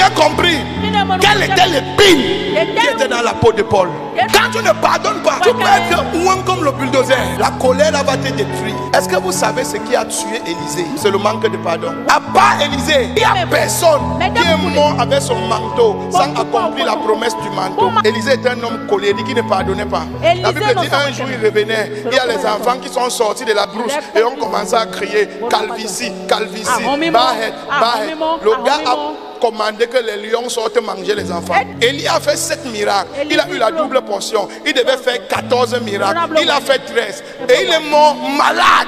j'ai compris quelle était l'épine qui était dans la peau de Paul. Quand tu ne pardonnes pas, tu peux être ouin comme le bulldozer. La colère va te détruire. Est-ce que vous savez ce qui a tué Élisée? C'est le manque de pardon. À part Élisée, il n'y a personne qui est mort avec son manteau sans accomplir la promesse du manteau. Élisée est un homme colérique qui ne pardonnait pas. La Bible dit un jour il revenait. Il y a les enfants qui sont sortis de la brousse et ont commencé à crier calvitie, calvitie, Bahet, Bahet. Le gars a commandé que les lions sortent manger les enfants. Élie a fait 7 miracles. Il a eu la double portion. Il devait faire 14 miracles. Il a fait 13. Et il est mort malade.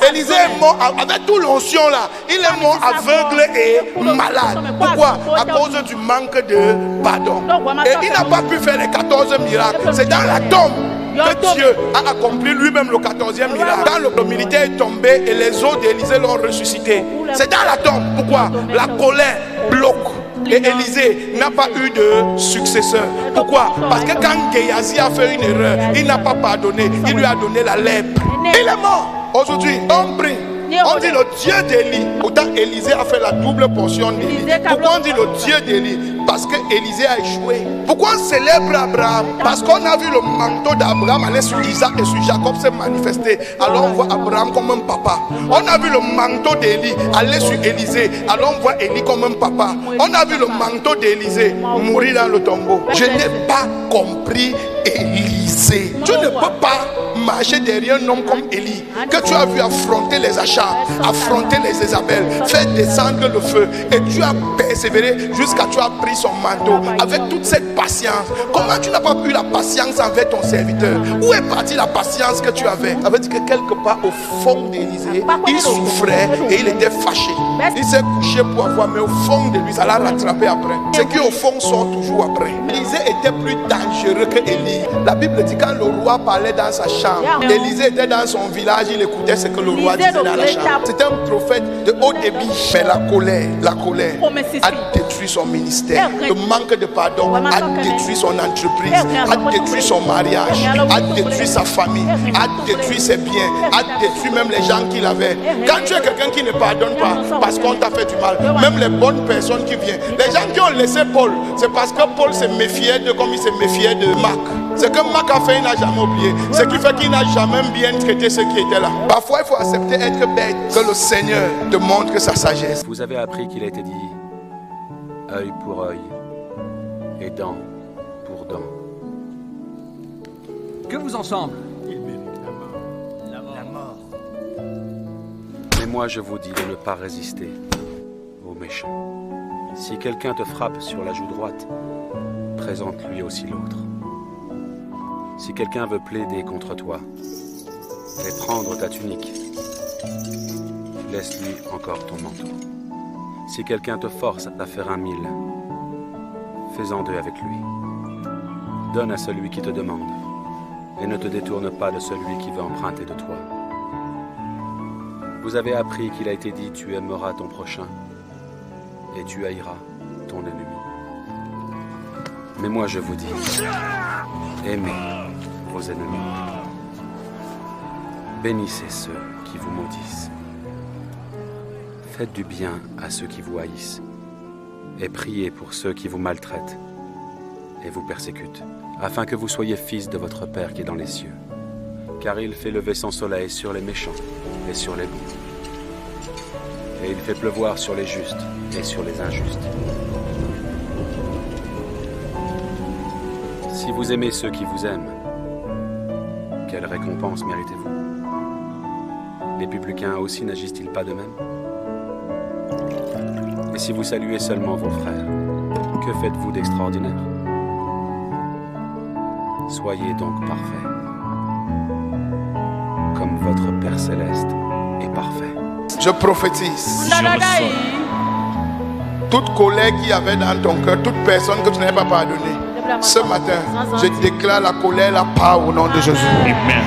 Élisée est mort avec tout l'onction là. Il est mort aveugle et malade. Pourquoi? À cause du manque de pardon. Et il n'a pas pu faire les 14 miracles. C'est dans la tombe que Dieu a accompli lui-même le 14e miracle. Quand le militaire est tombé et les os d'Élisée l'ont ressuscité. C'est dans la tombe. Pourquoi? La colère bloque. Et Élisée n'a pas eu de successeur. Pourquoi? Parce que quand Géasi a fait une erreur, il n'a pas pardonné. Il lui a donné la lèpre. Il est mort. Aujourd'hui, on prie. On dit le Dieu d'Élie. Pourtant, Élisée a fait la double portion d'Élie. Pourquoi on dit le Dieu d'Élie? Parce que Élisée a échoué. Pourquoi on célèbre Abraham? Parce qu'on a vu le manteau d'Abraham aller sur Isaac et sur Jacob se manifester. Alors on voit Abraham comme un papa. On a vu le manteau d'Élie aller sur Élisée. Alors on voit Élie comme un papa. On a vu le manteau d'Élisée mourir dans le tombeau. Je n'ai pas compris Élisée. Tu ne peux pas marcher derrière un homme comme Élie, que tu as vu affronter les achats, affronter les Isabelles, faire descendre le feu, et tu as persévéré jusqu'à ce que tu as pris son manteau avec toute cette patience. Comment tu n'as pas eu la patience envers ton serviteur? Où est partie la patience que tu avais? Ça veut dire que quelque part au fond d'Élisée, il souffrait et il était fâché. Il s'est couché pour avoir, mais au fond de lui, ça l'a rattrapé après. Ce qui au fond sort toujours après. Élisée était plus dangereux que Élie. La Bible dit quand le roi parlait dans sa chambre, Élisée était dans son village, il écoutait ce que le roi disait dans la chambre. C'était un prophète de haut débit. Mais la colère a détruit son ministère. Le manque de pardon a détruit son entreprise, a détruit son mariage, a détruit sa famille, a détruit ses biens, a détruit même les gens qu'il avait. Quand tu es quelqu'un qui ne pardonne pas parce qu'on t'a fait du mal, même les bonnes personnes qui viennent, les gens qui ont laissé Paul, c'est parce que Paul se méfiait de comme il se méfiait de Marc. Ce que Marc a fait, il n'a jamais oublié. Ce qui fait qu'il n'a jamais bien traité ceux qui étaient là. Parfois, il faut accepter être bête, que le Seigneur te montre sa sagesse. Vous avez appris qu'il a été dit œil pour œil et dent pour dent. Que vous en semble? La mort. Mais moi, je vous dis de ne pas résister aux méchants. Si quelqu'un te frappe sur la joue droite, présente-lui aussi l'autre. Si quelqu'un veut plaider contre toi et prendre ta tunique, laisse-lui encore ton manteau. Si quelqu'un te force à faire 1 000, fais-en 2 avec lui. Donne à celui qui te demande et ne te détourne pas de celui qui veut emprunter de toi. Vous avez appris qu'il a été dit, tu aimeras ton prochain et tu haïras ton ennemi. Mais moi je vous dis, aimez vos ennemis. Bénissez ceux qui vous maudissent. Faites du bien à ceux qui vous haïssent. Et priez pour ceux qui vous maltraitent et vous persécutent, afin que vous soyez fils de votre Père qui est dans les cieux. Car il fait lever son soleil sur les méchants et sur les bons. Et il fait pleuvoir sur les justes et sur les injustes. Si vous aimez ceux qui vous aiment, quelle récompense méritez-vous? Les publicains aussi n'agissent-ils pas de même? Et si vous saluez seulement vos frères, que faites-vous d'extraordinaire? Soyez donc parfaits, comme votre Père Céleste est parfait. Je prophétise. Toute colère qu'il y avait dans ton cœur, toute personne que tu n'avais pas pardonné, ce matin, je déclare la colère, la part au nom de Jésus. Amen.